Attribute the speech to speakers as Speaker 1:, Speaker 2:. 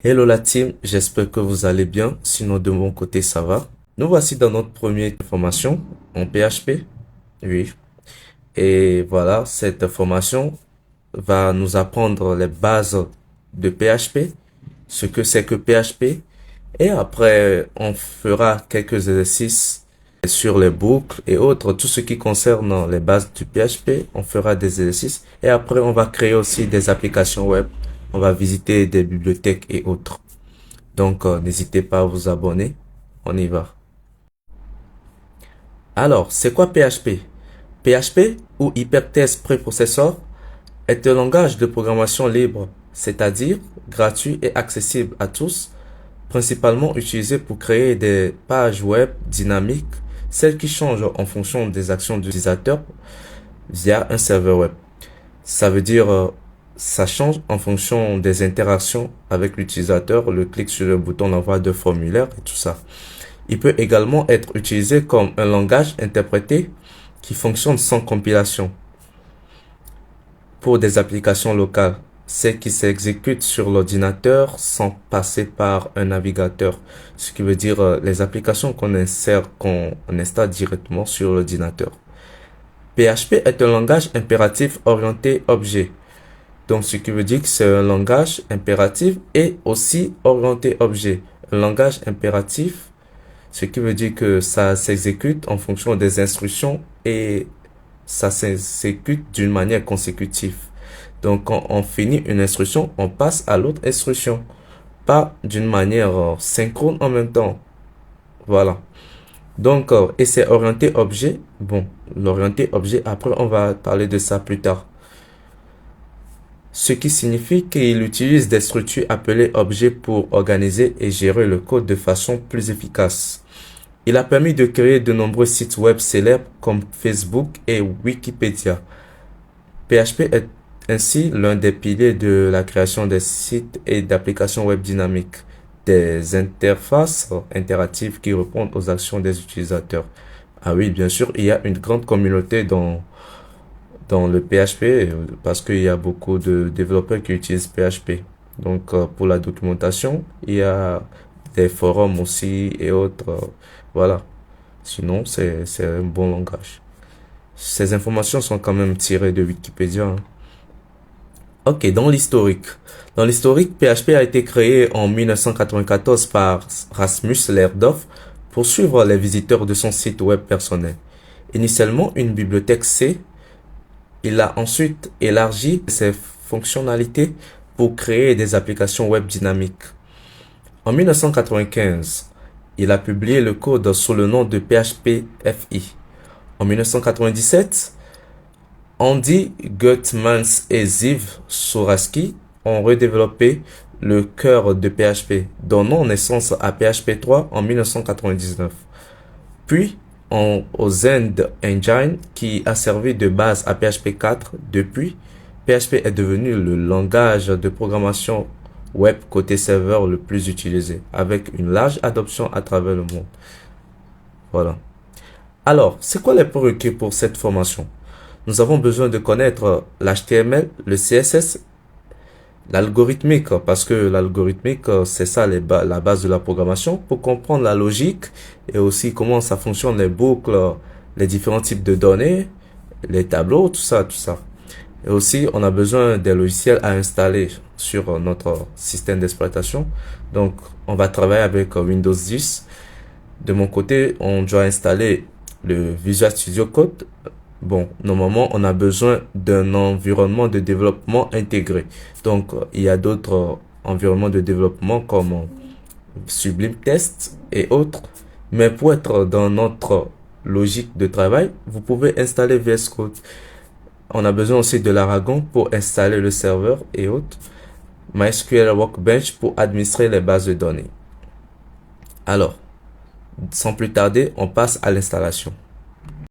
Speaker 1: Hello la team, j'espère que vous allez bien, sinon de mon côté ça va. Nous voici dans notre première formation en PHP. Oui. Et voilà, cette formation va nous apprendre les bases de PHP, ce que c'est que PHP. Et après, on fera quelques exercices sur les boucles et autres, tout ce qui concerne les bases du PHP. On fera des exercices. Et après, on va créer aussi des applications web. On va visiter des bibliothèques et autres. Donc, n'hésitez pas à vous abonner. On y va. Alors, c'est quoi PHP? PHP ou Hypertext Preprocessor est un langage de programmation libre, c'est-à-dire gratuit et accessible à tous, principalement utilisé pour créer des pages web dynamiques, celles qui changent en fonction des actions de l'utilisateur via un serveur web. Ça veut dire, ça change en fonction des interactions avec l'utilisateur, le clic sur le bouton d'envoi de formulaire et tout ça. Il peut également être utilisé comme un langage interprété qui fonctionne sans compilation pour des applications locales, celles qui s'exécutent sur l'ordinateur sans passer par un navigateur, ce qui veut dire les applications qu'on installe directement sur l'ordinateur. PHP est un langage impératif orienté objet. Donc, ce qui veut dire que c'est un langage impératif et aussi orienté objet. Un langage impératif, ce qui veut dire que ça s'exécute en fonction des instructions et ça s'exécute d'une manière consécutive. Donc, quand on finit une instruction, on passe à l'autre instruction, pas d'une manière synchrone en même temps. Voilà. Donc, et c'est orienté objet. Bon, l'orienté objet, après, on va parler de ça plus tard. Ce qui signifie qu'il utilise des structures appelées objets pour organiser et gérer le code de façon plus efficace. Il a permis de créer de nombreux sites web célèbres comme Facebook et Wikipédia. PHP est ainsi l'un des piliers de la création des sites et d'applications web dynamiques, des interfaces interactives qui répondent aux actions des utilisateurs. Ah oui, bien sûr, il y a une grande communauté dans le PHP parce qu'il y a beaucoup de développeurs qui utilisent PHP. Donc, pour la documentation, il y a des forums aussi et autres. Voilà. Sinon, c'est un bon langage. Ces informations sont quand même tirées de Wikipédia, hein. Ok, dans l'historique. Dans l'historique, PHP a été créé en 1994 par Rasmus Lerdorf pour suivre les visiteurs de son site web personnel. Initialement une bibliothèque C, il a ensuite élargi ses fonctionnalités pour créer des applications web dynamiques. En 1995, il a publié le code sous le nom de PHP-FI. En 1997, Andy Gutmans et Ziv Soraski ont redéveloppé le cœur de PHP, donnant naissance à PHP 3 en 1999. Puis, au Zend Engine, qui a servi de base à PHP 4 depuis, PHP est devenu le langage de programmation web côté serveur le plus utilisé, avec une large adoption à travers le monde. Voilà. Alors, c'est quoi les prérequis pour cette formation? Nous avons besoin de connaître l'HTML, le CSS, l'algorithmique, parce que l'algorithmique, c'est ça la base de la programmation, pour comprendre la logique et aussi comment ça fonctionne, les boucles, les différents types de données, les tableaux, tout ça, tout ça. Et aussi, on a besoin des logiciels à installer sur notre système d'exploitation. Donc, on va travailler avec Windows 10. De mon côté, on doit installer le Visual Studio Code. Bon, normalement, on a besoin d'un environnement de développement intégré. Donc, il y a d'autres environnements de développement comme Sublime Test et autres. Mais pour être dans notre logique de travail, vous pouvez installer VS Code. On a besoin aussi de l'Aragon pour installer le serveur et autres. MySQL Workbench pour administrer les bases de données. Alors, sans plus tarder, on passe à l'installation.